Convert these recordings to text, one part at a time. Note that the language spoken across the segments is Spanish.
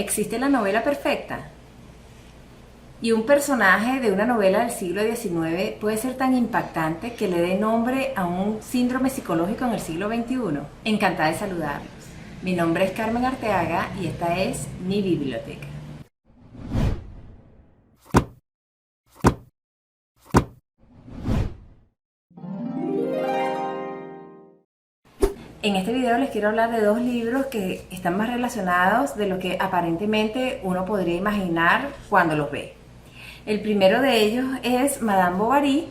¿Existe la novela perfecta? Y un personaje de una novela del siglo XIX puede ser tan impactante que le dé nombre a un síndrome psicológico en el siglo XXI. Encantada de saludarlos. Mi nombre es Carmen Arteaga y esta es mi biblioteca. En este video les quiero hablar de dos libros que están más relacionados de lo que aparentemente uno podría imaginar cuando los ve. El primero de ellos es Madame Bovary,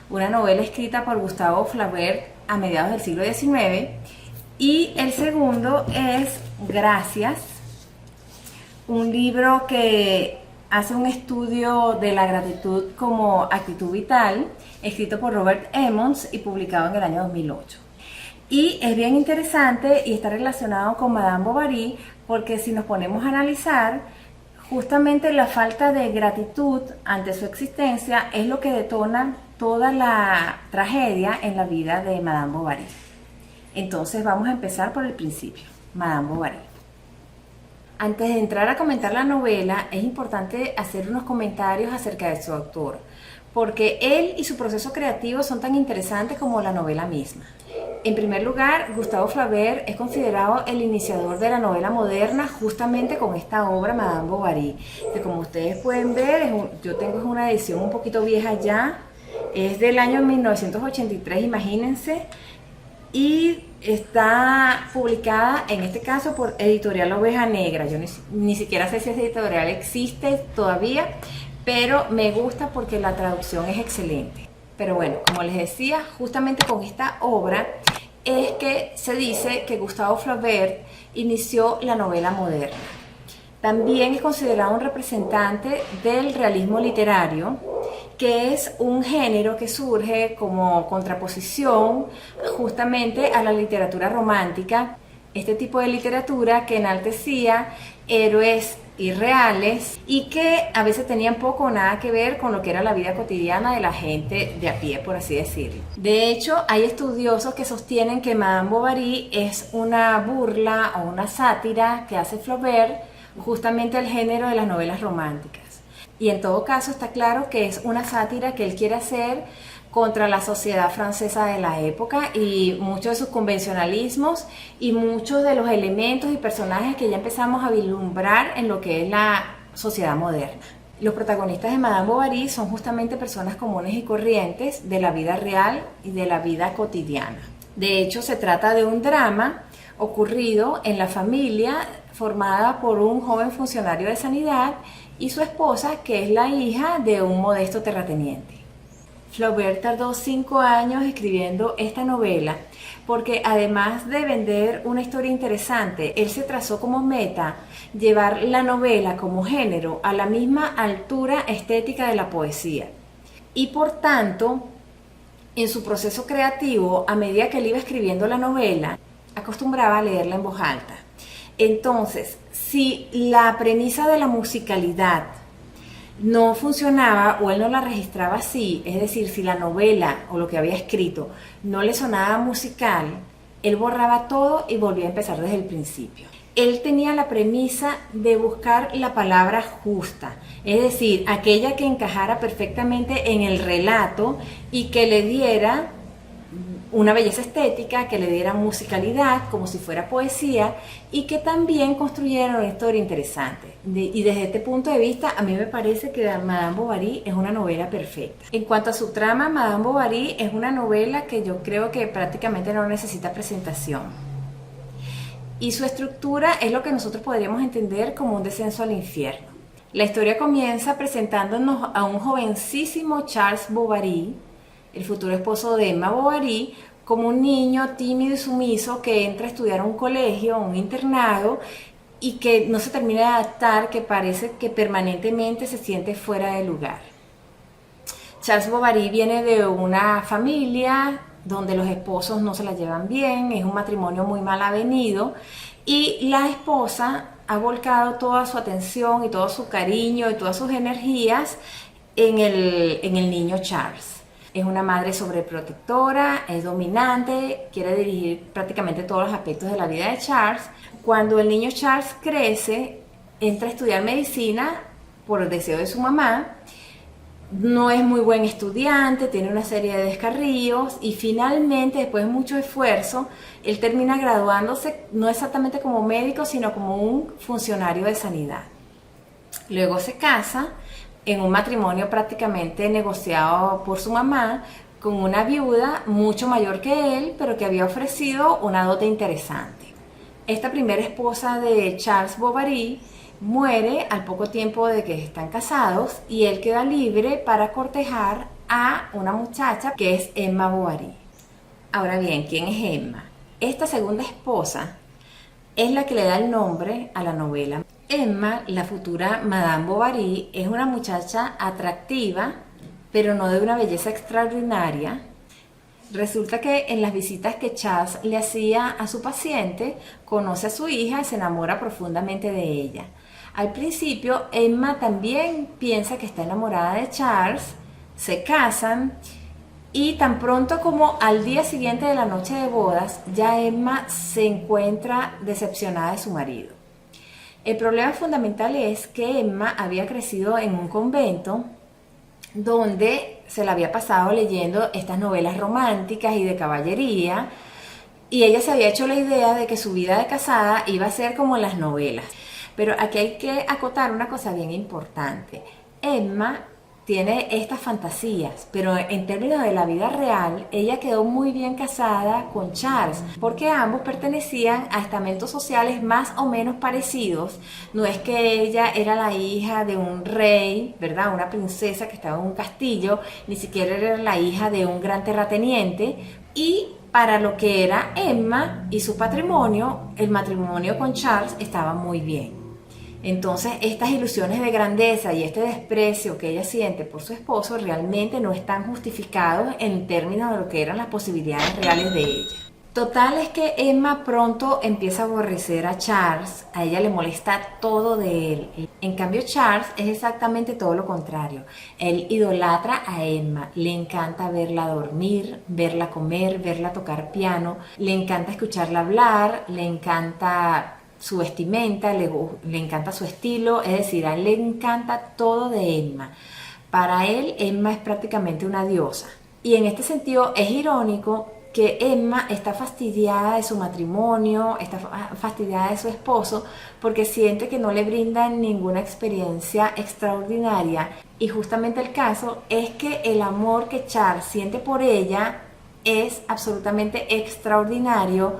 una novela escrita por Gustave Flaubert a mediados del siglo XIX, y el segundo es Gracias, un libro que hace un estudio de la gratitud como actitud vital, escrito por Robert Emmons y publicado en el año 2008. Y es bien interesante y está relacionado con Madame Bovary porque si nos ponemos a analizar, justamente la falta de gratitud ante su existencia es lo que detona toda la tragedia en la vida de Madame Bovary. Entonces vamos a empezar por el principio, Madame Bovary. Antes de entrar a comentar la novela, es importante hacer unos comentarios acerca de su autor, porque él y su proceso creativo son tan interesantes como la novela misma. En primer lugar, Gustave Flaubert es considerado el iniciador de la novela moderna justamente con esta obra Madame Bovary, que como ustedes pueden ver, yo tengo una edición un poquito vieja ya, es del año 1983, imagínense, y está publicada en este caso por Editorial Oveja Negra. Yo ni siquiera sé si esa editorial existe todavía, pero me gusta porque la traducción es excelente. Pero bueno, como les decía, justamente con esta obra es que se dice que Gustave Flaubert inició la novela moderna. También es considerado un representante del realismo literario, que es un género que surge como contraposición justamente a la literatura romántica, este tipo de literatura que enaltecía héroes irreales y que a veces tenían poco o nada que ver con lo que era la vida cotidiana de la gente de a pie, por así decirlo. De hecho, hay estudiosos que sostienen que Madame Bovary es una burla o una sátira que hace Flaubert justamente al género de las novelas románticas. Y en todo caso está claro que es una sátira que él quiere hacer contra la sociedad francesa de la época y muchos de sus convencionalismos y muchos de los elementos y personajes que ya empezamos a vislumbrar en lo que es la sociedad moderna. Los protagonistas de Madame Bovary son justamente personas comunes y corrientes de la vida real y de la vida cotidiana. De hecho, se trata de un drama ocurrido en la familia formada por un joven funcionario de sanidad y su esposa, que es la hija de un modesto terrateniente. Flaubert tardó 5 años escribiendo esta novela porque además de vender una historia interesante, él se trazó como meta llevar la novela como género a la misma altura estética de la poesía. Y por tanto, en su proceso creativo, a medida que él iba escribiendo la novela, acostumbraba a leerla en voz alta. Entonces, si la premisa de la musicalidad no funcionaba o él no la registraba así, es decir, si la novela o lo que había escrito no le sonaba musical, él borraba todo y volvía a empezar desde el principio. Él tenía la premisa de buscar la palabra justa, es decir, aquella que encajara perfectamente en el relato y que le diera una belleza estética, que le diera musicalidad como si fuera poesía y que también construyera una historia interesante. Y desde este punto de vista, a mí me parece que Madame Bovary es una novela perfecta. En cuanto a su trama, Madame Bovary es una novela que yo creo que prácticamente no necesita presentación. Y su estructura es lo que nosotros podríamos entender como un descenso al infierno. La historia comienza presentándonos a un jovencísimo Charles Bovary, el futuro esposo de Emma Bovary, como un niño tímido y sumiso que entra a estudiar a un colegio, a un internado, y que no se termina de adaptar, que parece que permanentemente se siente fuera de lugar. Charles Bovary viene de una familia donde los esposos no se la llevan bien, es un matrimonio muy mal avenido, y la esposa ha volcado toda su atención y todo su cariño y todas sus energías en el niño Charles. Es una madre sobreprotectora, es dominante, quiere dirigir prácticamente todos los aspectos de la vida de Charles. Cuando el niño Charles crece, entra a estudiar medicina por el deseo de su mamá. No es muy buen estudiante, tiene una serie de descarríos y finalmente, después de mucho esfuerzo, él termina graduándose no exactamente como médico, sino como un funcionario de sanidad. Luego se casa en un matrimonio prácticamente negociado por su mamá con una viuda mucho mayor que él, pero que había ofrecido una dote interesante. Esta primera esposa de Charles Bovary muere al poco tiempo de que están casados y él queda libre para cortejar a una muchacha que es Emma Bovary. Ahora bien, ¿quién es Emma? Esta segunda esposa es la que le da el nombre a la novela. Emma, la futura Madame Bovary, es una muchacha atractiva, pero no de una belleza extraordinaria. Resulta que en las visitas que Charles le hacía a su paciente, conoce a su hija y se enamora profundamente de ella. Al principio, Emma también piensa que está enamorada de Charles, se casan y tan pronto como al día siguiente de la noche de bodas, ya Emma se encuentra decepcionada de su marido. El problema fundamental es que Emma había crecido en un convento donde se la había pasado leyendo estas novelas románticas y de caballería, y ella se había hecho la idea de que su vida de casada iba a ser como las novelas. Pero aquí hay que acotar una cosa bien importante. Emma tiene estas fantasías, pero en términos de la vida real, ella quedó muy bien casada con Charles, porque ambos pertenecían a estamentos sociales más o menos parecidos. No es que ella era la hija de un rey, ¿verdad? Una princesa que estaba en un castillo, ni siquiera era la hija de un gran terrateniente. Y para lo que era Emma y su patrimonio, el matrimonio con Charles estaba muy bien. Entonces, estas ilusiones de grandeza y este desprecio que ella siente por su esposo realmente no están justificados en términos de lo que eran las posibilidades reales de ella. Total es que Emma pronto empieza a aborrecer a Charles, a ella le molesta todo de él. En cambio, Charles es exactamente todo lo contrario. Él idolatra a Emma, le encanta verla dormir, verla comer, verla tocar piano, le encanta escucharla hablar, le encanta su vestimenta, le encanta su estilo, es decir, a él le encanta todo de Emma. Para él, Emma es prácticamente una diosa. Y en este sentido es irónico que Emma está fastidiada de su matrimonio, está fastidiada de su esposo, porque siente que no le brindan ninguna experiencia extraordinaria. Y justamente el caso es que el amor que Charles siente por ella es absolutamente extraordinario,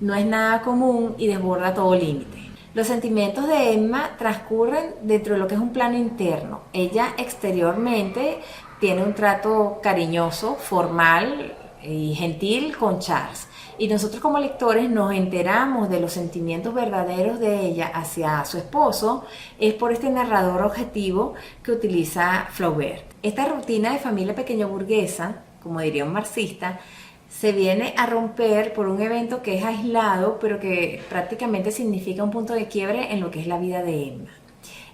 no es nada común y desborda todo límite. Los sentimientos de Emma transcurren dentro de lo que es un plano interno. Ella exteriormente tiene un trato cariñoso, formal y gentil con Charles. Y nosotros como lectores nos enteramos de los sentimientos verdaderos de ella hacia su esposo es por este narrador objetivo que utiliza Flaubert. Esta rutina de familia pequeño burguesa, como diría un marxista, se viene a romper por un evento que es aislado, pero que prácticamente significa un punto de quiebre en lo que es la vida de Emma.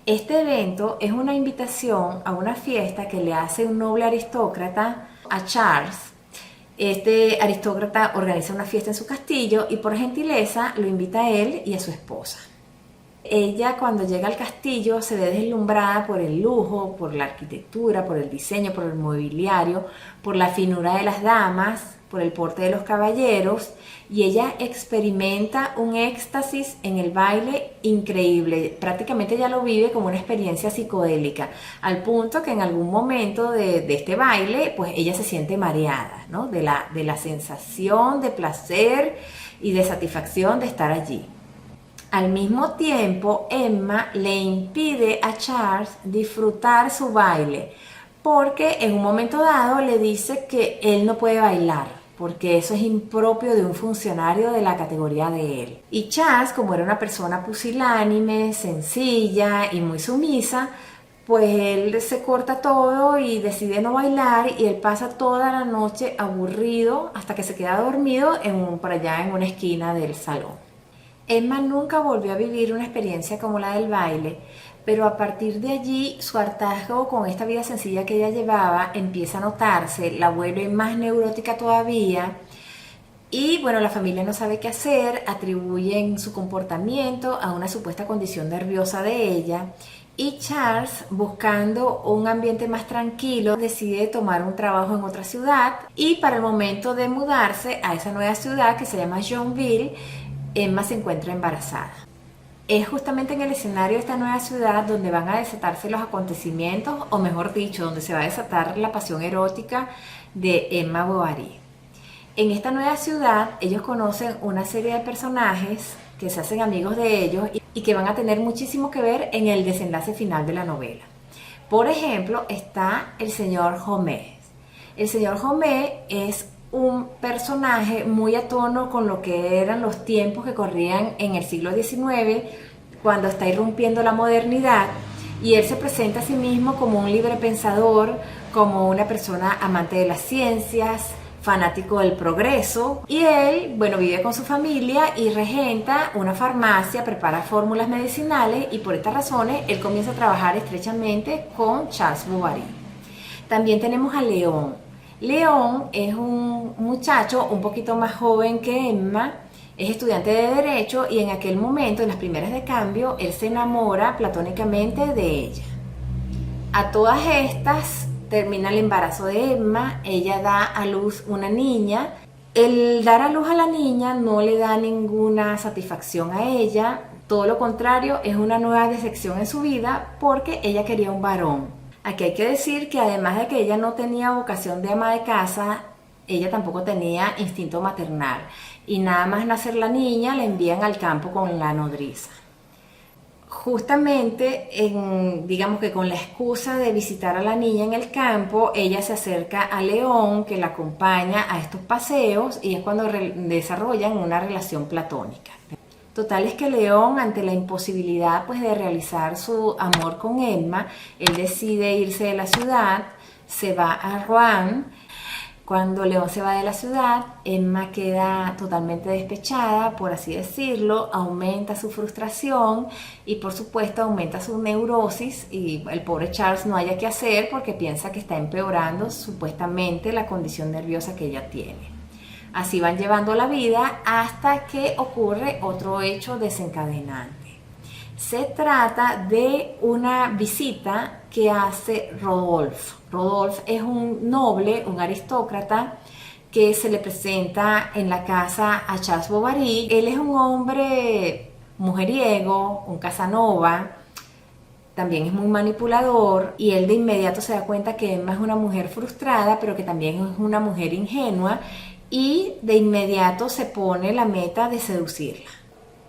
Este evento es una invitación a una fiesta que le hace un noble aristócrata a Charles. Este aristócrata organiza una fiesta en su castillo y por gentileza lo invita a él y a su esposa. Ella, cuando llega al castillo, se ve deslumbrada por el lujo, por la arquitectura, por el diseño, por el mobiliario, por la finura de las damas, por el porte de los caballeros, y ella experimenta un éxtasis en el baile increíble. Prácticamente ya lo vive como una experiencia psicodélica, al punto que en algún momento de este baile, pues ella se siente mareada, ¿no? de la sensación de placer y de satisfacción de estar allí. Al mismo tiempo, Emma le impide a Charles disfrutar su baile, porque en un momento dado le dice que él no puede bailar, porque eso es impropio de un funcionario de la categoría de él. Y Charles, como era una persona pusilánime, sencilla y muy sumisa, pues él se corta todo y decide no bailar, y él pasa toda la noche aburrido hasta que se queda dormido por allá en una esquina del salón. Emma nunca volvió a vivir una experiencia como la del baile, pero a partir de allí su hartazgo con esta vida sencilla que ella llevaba empieza a notarse, la vuelve más neurótica todavía Y bueno, la familia no sabe qué hacer, atribuyen su comportamiento a una supuesta condición nerviosa de ella. Y Charles, buscando un ambiente más tranquilo, decide tomar un trabajo en otra ciudad. Y para el momento de mudarse a esa nueva ciudad que se llama Joinville, Emma se encuentra embarazada. Es justamente en el escenario de esta nueva ciudad donde van a desatarse los acontecimientos, o mejor dicho, donde se va a desatar la pasión erótica de Emma Bovary. En esta nueva ciudad ellos conocen una serie de personajes que se hacen amigos de ellos y que van a tener muchísimo que ver en el desenlace final de la novela. Por ejemplo, está el señor Homais. El señor Homais es un personaje muy a tono con lo que eran los tiempos que corrían en el siglo XIX, cuando está irrumpiendo la modernidad, y él se presenta a sí mismo como un libre pensador, como una persona amante de las ciencias, fanático del progreso, y él, bueno, vive con su familia y regenta una farmacia, prepara fórmulas medicinales, y por estas razones él comienza a trabajar estrechamente con Charles Bovary. También tenemos a León. León es un muchacho un poquito más joven que Emma, es estudiante de Derecho y en aquel momento, en las primeras de cambio, él se enamora platónicamente de ella. A todas estas termina el embarazo de Emma, ella da a luz una niña. El dar a luz a la niña no le da ninguna satisfacción a ella, todo lo contrario, es una nueva decepción en su vida porque ella quería un varón. Aquí hay que decir que además de que ella no tenía vocación de ama de casa, ella tampoco tenía instinto maternal. Y nada más nacer la niña, la envían al campo con la nodriza. Justamente, digamos que con la excusa de visitar a la niña en el campo, ella se acerca a León, que la acompaña a estos paseos, y es cuando desarrollan una relación platónica. Total es que León, ante la imposibilidad pues de realizar su amor con Emma, él decide irse de la ciudad, se va a Rouen. Cuando León se va de la ciudad, Emma queda totalmente despechada, por así decirlo, aumenta su frustración y por supuesto aumenta su neurosis, y el pobre Charles no haya qué hacer porque piensa que está empeorando supuestamente la condición nerviosa que ella tiene. Así van llevando la vida hasta que ocurre otro hecho desencadenante. Se trata de una visita que hace Rodolphe. Rodolphe es un noble, un aristócrata que se le presenta en la casa a Charles Bovary. Él es un hombre mujeriego, un Casanova, también es muy manipulador, y él de inmediato se da cuenta que Emma es una mujer frustrada, pero que también es una mujer ingenua, y de inmediato se pone la meta de seducirla.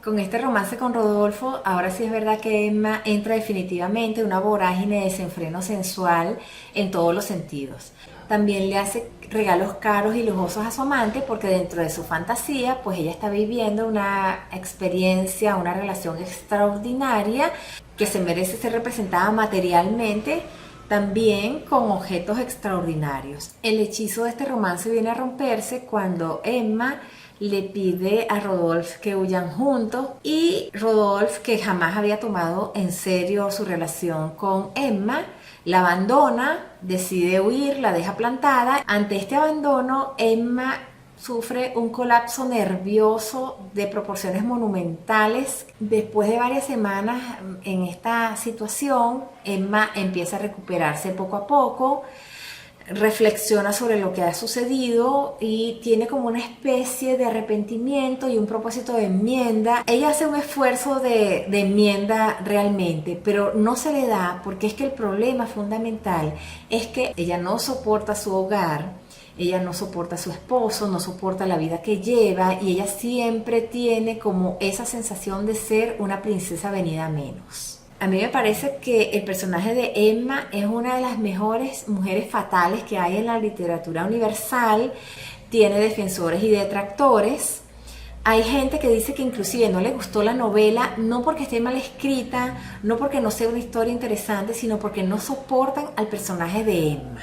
Con este romance con Rodolfo, ahora sí es verdad que Emma entra definitivamente en una vorágine de desenfreno sensual en todos los sentidos. También le hace regalos caros y lujosos a su amante porque dentro de su fantasía, pues ella está viviendo una experiencia, una relación extraordinaria que se merece ser representada materialmente, también con objetos extraordinarios. El hechizo de este romance viene a romperse cuando Emma le pide a Rodolphe que huyan juntos, y Rodolphe, que jamás había tomado en serio su relación con Emma, la abandona, decide huir, la deja plantada. Ante este abandono, Emma sufre un colapso nervioso de proporciones monumentales. Después de varias semanas en esta situación, Emma empieza a recuperarse poco a poco, reflexiona sobre lo que ha sucedido y tiene como una especie de arrepentimiento y un propósito de enmienda. Ella hace un esfuerzo de enmienda realmente, pero no se le da porque es que el problema fundamental es que ella no soporta su hogar, ella no soporta a su esposo, no soporta la vida que lleva, y ella siempre tiene como esa sensación de ser una princesa venida a menos. A mí me parece que el personaje de Emma es una de las mejores mujeres fatales que hay en la literatura universal. Tiene defensores y detractores. Hay gente que dice que inclusive no le gustó la novela, no porque esté mal escrita, no porque no sea una historia interesante, sino porque no soportan al personaje de Emma.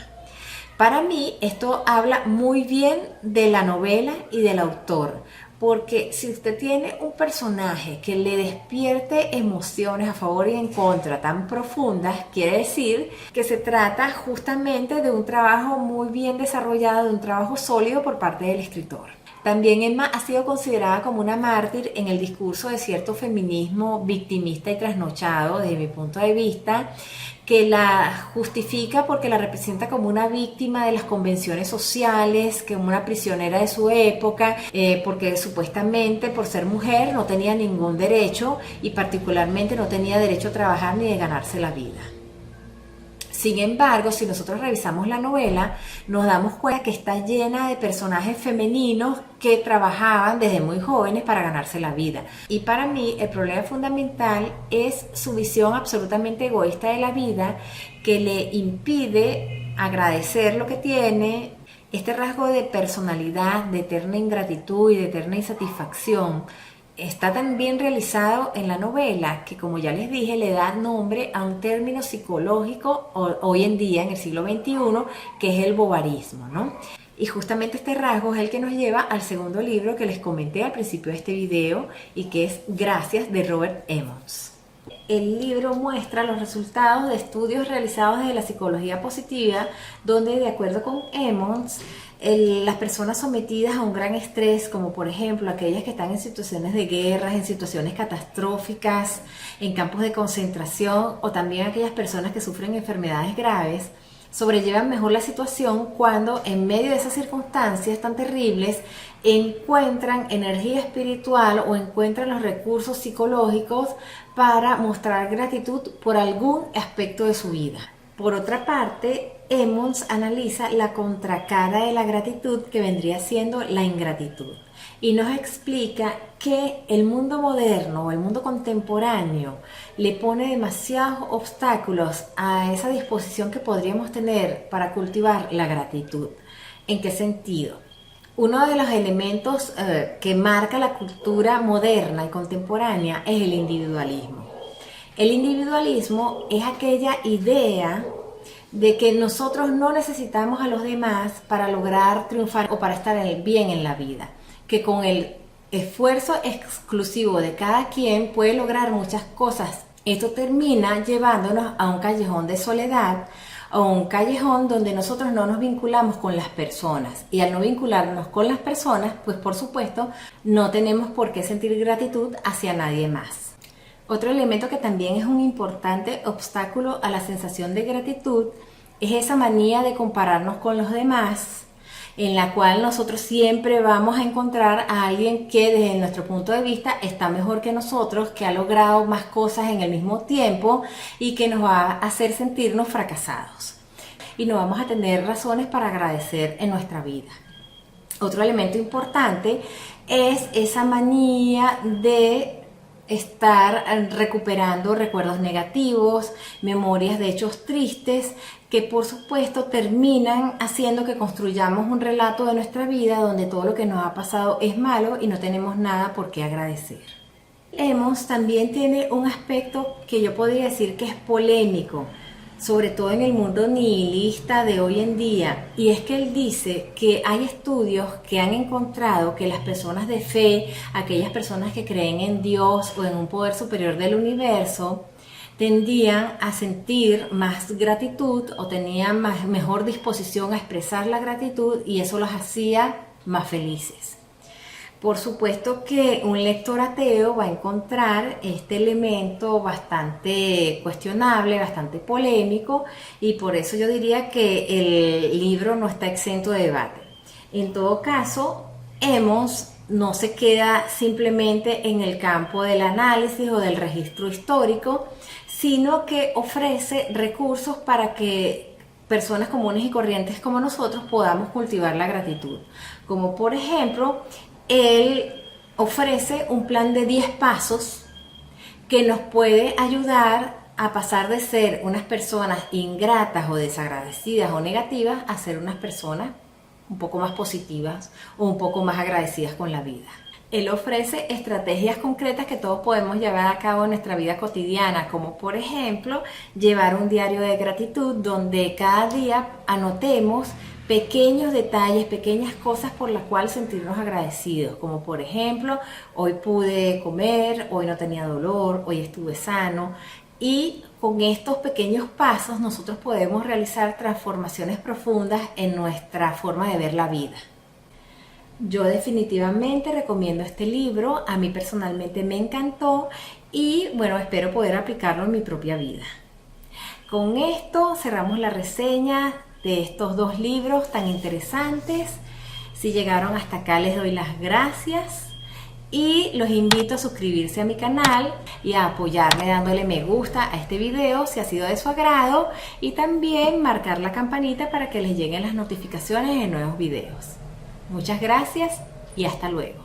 Para mí esto habla muy bien de la novela y del autor, porque si usted tiene un personaje que le despierte emociones a favor y en contra tan profundas, quiere decir que se trata justamente de un trabajo muy bien desarrollado, de un trabajo sólido por parte del escritor. También Emma ha sido considerada como una mártir en el discurso de cierto feminismo victimista y trasnochado, desde mi punto de vista, que la justifica porque la representa como una víctima de las convenciones sociales, como una prisionera de su época, porque supuestamente por ser mujer no tenía ningún derecho y particularmente no tenía derecho a trabajar ni de ganarse la vida. Sin embargo, si nosotros revisamos la novela, nos damos cuenta que está llena de personajes femeninos que trabajaban desde muy jóvenes para ganarse la vida. Y para mí el problema fundamental es su visión absolutamente egoísta de la vida, que le impide agradecer lo que tiene. Este rasgo de personalidad, de eterna ingratitud y de eterna insatisfacción está tan bien realizado en la novela que, como ya les dije, le da nombre a un término psicológico hoy en día, en el siglo XXI, que es el bovarismo, ¿no? Y justamente este rasgo es el que nos lleva al segundo libro que les comenté al principio de este video y que es Gracias, de Robert Emmons. El libro muestra los resultados de estudios realizados desde la psicología positiva, donde, de acuerdo con Emmons, las personas sometidas a un gran estrés, como por ejemplo aquellas que están en situaciones de guerras, en situaciones catastróficas, en campos de concentración, o también aquellas personas que sufren enfermedades graves, sobrellevan mejor la situación cuando en medio de esas circunstancias tan terribles encuentran energía espiritual o encuentran los recursos psicológicos para mostrar gratitud por algún aspecto de su vida. Por otra parte, Emmons analiza la contracara de la gratitud, que vendría siendo la ingratitud, y nos explica que el mundo moderno o el mundo contemporáneo le pone demasiados obstáculos a esa disposición que podríamos tener para cultivar la gratitud. ¿En qué sentido? Uno de los elementos que marca la cultura moderna y contemporánea es el individualismo. El individualismo es aquella idea de que nosotros no necesitamos a los demás para lograr triunfar o para estar bien en la vida, que con el esfuerzo exclusivo de cada quien puede lograr muchas cosas. Esto termina llevándonos a un callejón de soledad, o un callejón donde nosotros no nos vinculamos con las personas, y al no vincularnos con las personas, pues por supuesto no tenemos por qué sentir gratitud hacia nadie más. Otro elemento que también es un importante obstáculo a la sensación de gratitud es esa manía de compararnos con los demás, en la cual nosotros siempre vamos a encontrar a alguien que desde nuestro punto de vista está mejor que nosotros, que ha logrado más cosas en el mismo tiempo y que nos va a hacer sentirnos fracasados. Y no vamos a tener razones para agradecer en nuestra vida. Otro elemento importante es esa manía de estar recuperando recuerdos negativos, memorias de hechos tristes, que por supuesto terminan haciendo que construyamos un relato de nuestra vida donde todo lo que nos ha pasado es malo y no tenemos nada por qué agradecer. Emmons también tiene un aspecto que yo podría decir que es polémico, sobre todo en el mundo nihilista de hoy en día, y es que él dice que hay estudios que han encontrado que las personas de fe, aquellas personas que creen en Dios o en un poder superior del universo, tendían a sentir más gratitud o tenían mejor disposición a expresar la gratitud, y eso los hacía más felices. Por supuesto que un lector ateo va a encontrar este elemento bastante cuestionable, bastante polémico, y por eso yo diría que el libro no está exento de debate. En todo caso, Emmons no se queda simplemente en el campo del análisis o del registro histórico, sino que ofrece recursos para que personas comunes y corrientes como nosotros podamos cultivar la gratitud. Como por ejemplo, él ofrece un plan de 10 pasos que nos puede ayudar a pasar de ser unas personas ingratas o desagradecidas o negativas a ser unas personas un poco más positivas o un poco más agradecidas con la vida. Él ofrece estrategias concretas que todos podemos llevar a cabo en nuestra vida cotidiana, como por ejemplo llevar un diario de gratitud donde cada día anotemos pequeños detalles, pequeñas cosas por las cuales sentirnos agradecidos, como por ejemplo, hoy pude comer, hoy no tenía dolor, hoy estuve sano. Y con estos pequeños pasos nosotros podemos realizar transformaciones profundas en nuestra forma de ver la vida. Yo definitivamente recomiendo este libro, a mí personalmente me encantó y bueno, espero poder aplicarlo en mi propia vida. Con esto cerramos la reseña de estos dos libros tan interesantes. Si llegaron hasta acá les doy las gracias y los invito a suscribirse a mi canal y a apoyarme dándole me gusta a este video si ha sido de su agrado y también marcar la campanita para que les lleguen las notificaciones de nuevos videos. Muchas gracias y hasta luego.